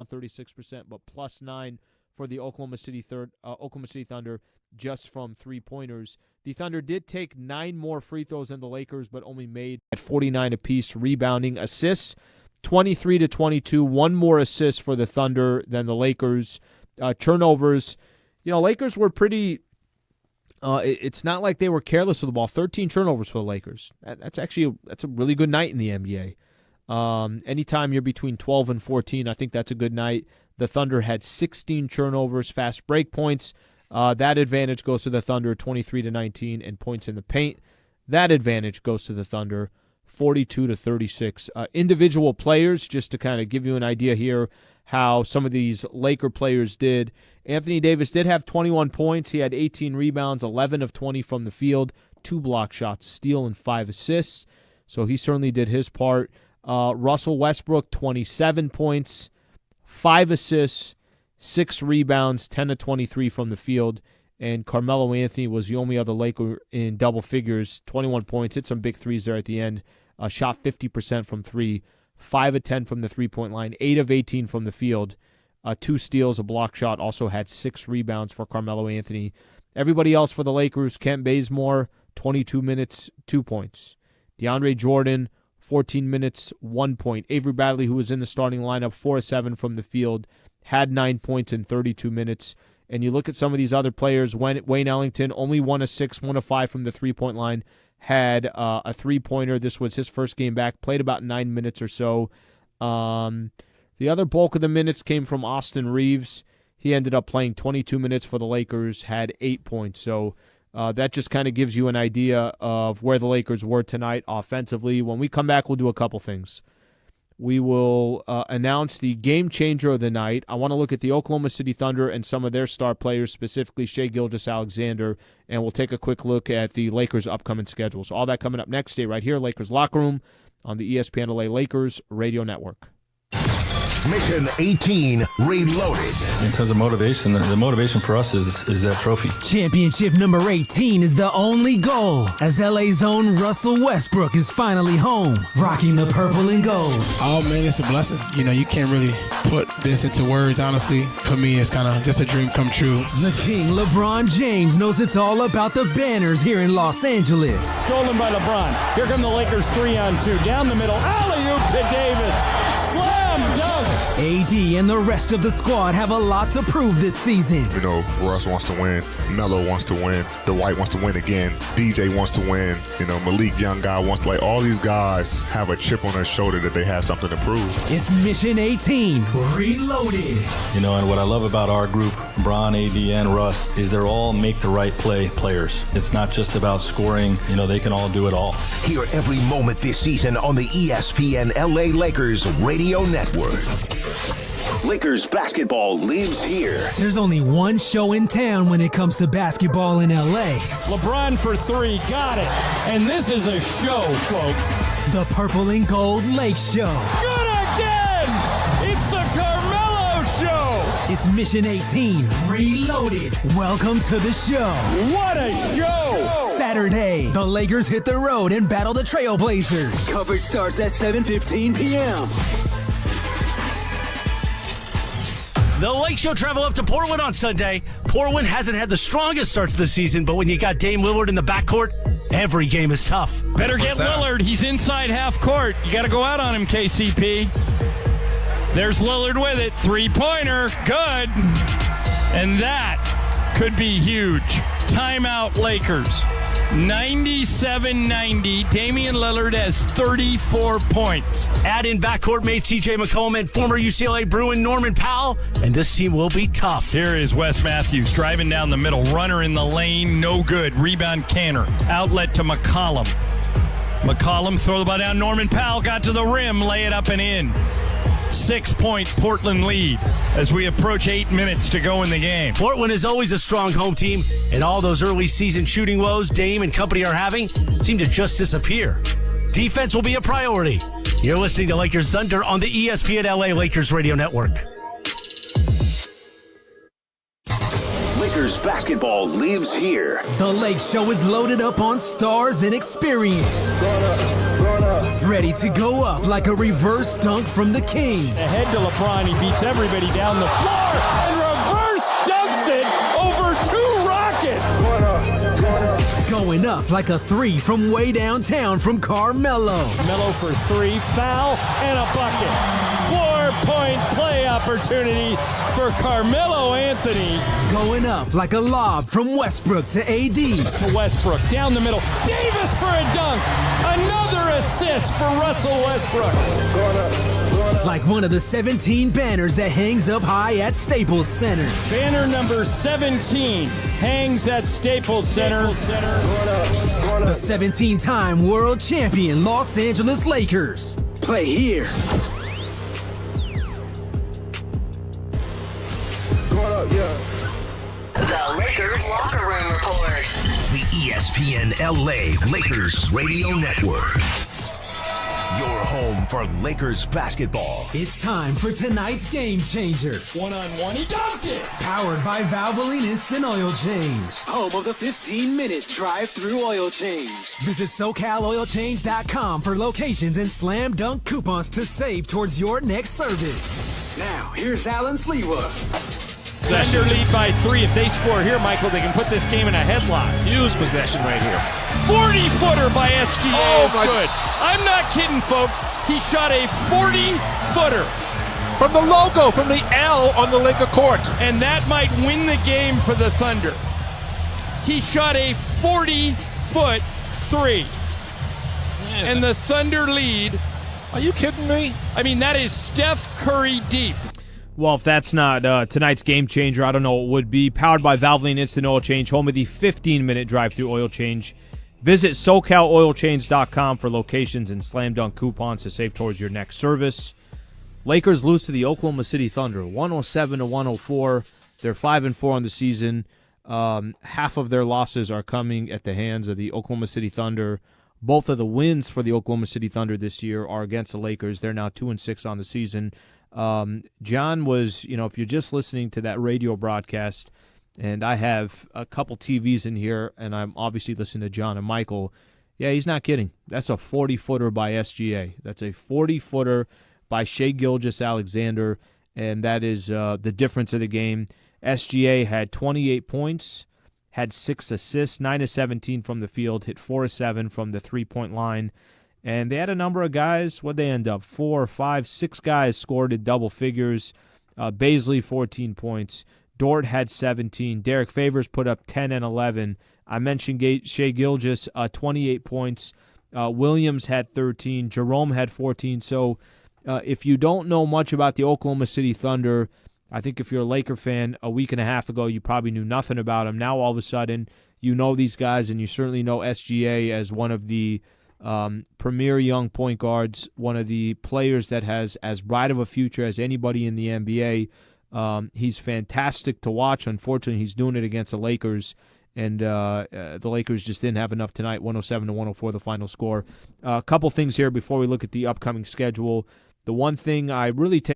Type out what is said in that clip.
36%, but +9 for the Oklahoma City Thunder just from three-pointers. The Thunder did take 9 more free throws than the Lakers, but only made at 49 apiece. Rebounding, assists, 23-22. One more assist for the Thunder than the Lakers. Turnovers, Lakers were pretty. It's not like they were careless with the ball. 13 turnovers for the Lakers. That's a really good night in the NBA. Anytime you're between 12 and 14, I think that's a good night. The Thunder had 16 turnovers, fast break points. That advantage goes to the Thunder, 23-19, and points in the paint. That advantage goes to the Thunder, 42-36. Individual players, just to kind of give you an idea here how some of these Laker players did. Anthony Davis did have 21 points. He had 18 rebounds, 11 of 20 from the field, 2 block shots, a steal, and 5 assists. So he certainly did his part. Russell Westbrook, 27 points, 5 assists, 6 rebounds, 10 of 23 from the field. And Carmelo Anthony was the only other Laker in double figures, 21 points, hit some big threes there at the end, shot 50% from 3, 5 of 10 from the three-point line, 8 of 18 from the field, 2 steals, a block shot, also had 6 rebounds for Carmelo Anthony. Everybody else for the Lakers, Kent Bazemore, 22 minutes, 2 points. DeAndre Jordan, 14 minutes, 1 point. Avery Bradley, who was in the starting lineup, 4 of 7 from the field, had 9 points in 32 minutes. And you look at some of these other players, Wayne Ellington, only 1 of 6, 1 of 5 from the three-point line, had a three-pointer. This was his first game back, played about 9 minutes or so. The other bulk of the minutes came from Austin Reeves. He ended up playing 22 minutes for the Lakers, had 8 points. So that just kind of gives you an idea of where the Lakers were tonight offensively. When we come back, we'll do a couple things. We will announce the game changer of the night. I want to look at the Oklahoma City Thunder and some of their star players, specifically Shai Gilgeous-Alexander, and we'll take a quick look at the Lakers' upcoming schedule. So all that coming up next. Stay right here, Lakers Locker Room on the ESPN LA Lakers Radio Network. Mission 18 Reloaded. In terms of motivation, the motivation for us is that trophy. Championship number 18 is the only goal, as LA's own Russell Westbrook is finally home, rocking the purple and gold. Oh man, it's a blessing. You can't really put this into words, honestly. For me, it's kind of just a dream come true. The King, LeBron James, knows it's all about the banners here in Los Angeles. Stolen by LeBron. Here come the Lakers 3-on-2. Down the middle, alley-oop to Davis. Slam dunk. AD and the rest of the squad have a lot to prove this season. Russ wants to win. Melo wants to win. Dwight wants to win again. DJ wants to win. Malik, young guy, wants to all these guys have a chip on their shoulder that they have something to prove. It's Mission 18 Reloaded. And what I love about our group, Bron, AD, and Russ, is they're all make the right play players. It's not just about scoring. They can all do it all. Hear every moment this season on the ESPN LA Lakers Radio Network. Lakers basketball lives here. There's only one show in town when it comes to basketball in LA. LeBron for 3, got it. And this is a show, folks. The Purple and Gold Lake Show. Good again! It's the Carmelo Show! It's Mission 18 Reloaded. Welcome to the show. What a show! Saturday, the Lakers hit the road and battle the Trailblazers. Coverage starts at 7:15 p.m. The Lake Show travel up to Portland on Sunday. Portland hasn't had the strongest start to the season, but when you got Dame Lillard in the backcourt, every game is tough. Better get Lillard. He's inside half court. You got to go out on him, KCP. There's Lillard with it. 3-pointer. Good. And that could be huge. Timeout, Lakers. 97-90. Damian Lillard has 34 points. Add in backcourt mate CJ McCollum and former UCLA Bruin Norman Powell, and this team will be tough. Here is Wes Matthews driving down the middle. Runner in the lane, no good. Rebound Canner. Outlet to McCollum. McCollum throw the ball down. Norman Powell got to the rim, lay it up and in. 6-point Portland lead as we approach 8 minutes to go in the game. Portland is always a strong home team, and all those early season shooting woes Dame and company are having seem to just disappear. Defense will be a priority. You're listening to Lakers Thunder on the ESPN LA Lakers Radio Network. Lakers basketball lives here. The Lake Show is loaded up on stars and experience. ready to go up like a reverse dunk from the king. Ahead to LeBron. He beats everybody down the floor and reverse dunks it over 2 Rockets. Going up like a three from way downtown from Carmelo. Melo for 3, foul, and a bucket. 4-point play opportunity for Carmelo Anthony. Going up like a lob from Westbrook to AD. To Westbrook, down the middle. Davis for a dunk. Another assist for Russell Westbrook. Like one of the 17 banners that hangs up high at Staples Center. Banner number 17 hangs at Staples Center. The 17-time world champion Los Angeles Lakers play here. The Lakers Locker Room Report. The ESPN LA Lakers Radio Network. Your home for Lakers basketball. It's time for tonight's game changer. One-on-one, he dunked it. Powered by Valvoline Instant Oil Change. Home of the 15-minute drive-through oil change. Visit SoCalOilChange.com for locations and slam dunk coupons to save towards your next service. Now, here's Alan Sliwa. Thunder lead by 3. If they score here, Michael, they can put this game in a headlock. Huge possession right here. 40-footer by SGA is good. I'm not kidding, folks. He shot a 40-footer. From the logo, from the L on the Laker court. And that might win the game for the Thunder. He shot a 40-foot 3. And the Thunder lead. Are you kidding me? I mean, that is Steph Curry deep. Well, if that's not tonight's game changer, I don't know what would be. Powered by Valvoline Instant Oil Change, home of the 15-minute drive-through oil change. Visit SoCalOilChange.com for locations and slam dunk coupons to save towards your next service. Lakers lose to the Oklahoma City Thunder, 107-104. They're 5-4 on the season. Half of their losses are coming at the hands of the Oklahoma City Thunder. Both of the wins for the Oklahoma City Thunder this year are against the Lakers. They're now 2-6 on the season. John was, if you're just listening to that radio broadcast, and I have a couple TVs in here, and I'm obviously listening to John and Michael, yeah, he's not kidding. That's a 40-footer by SGA. That's a 40-footer by Shai Gilgeous-Alexander, and that is the difference of the game. SGA had 28 points, had 6 assists, 9 of 17 from the field, hit 4 of 7 from the three-point line. And they had a number of guys. What'd they end up? 4, 5, 6 guys scored in double figures. Baisley, 14 points. Dort had 17. Derek Favors put up 10 and 11. I mentioned Shai Gilgeous, 28 points. Williams had 13. Jerome had 14. So if you don't know much about the Oklahoma City Thunder, I think if you're a Laker fan, a week and a half ago, you probably knew nothing about them. Now, all of a sudden, you know these guys, and you certainly know SGA as one of the premier young point guards, one of the players that has as bright of a future as anybody in the NBA. He's fantastic to watch. Unfortunately, he's doing it against the Lakers, and the Lakers just didn't have enough tonight. 107-104 the final score. A couple things here before we look at the upcoming schedule. The one thing I really take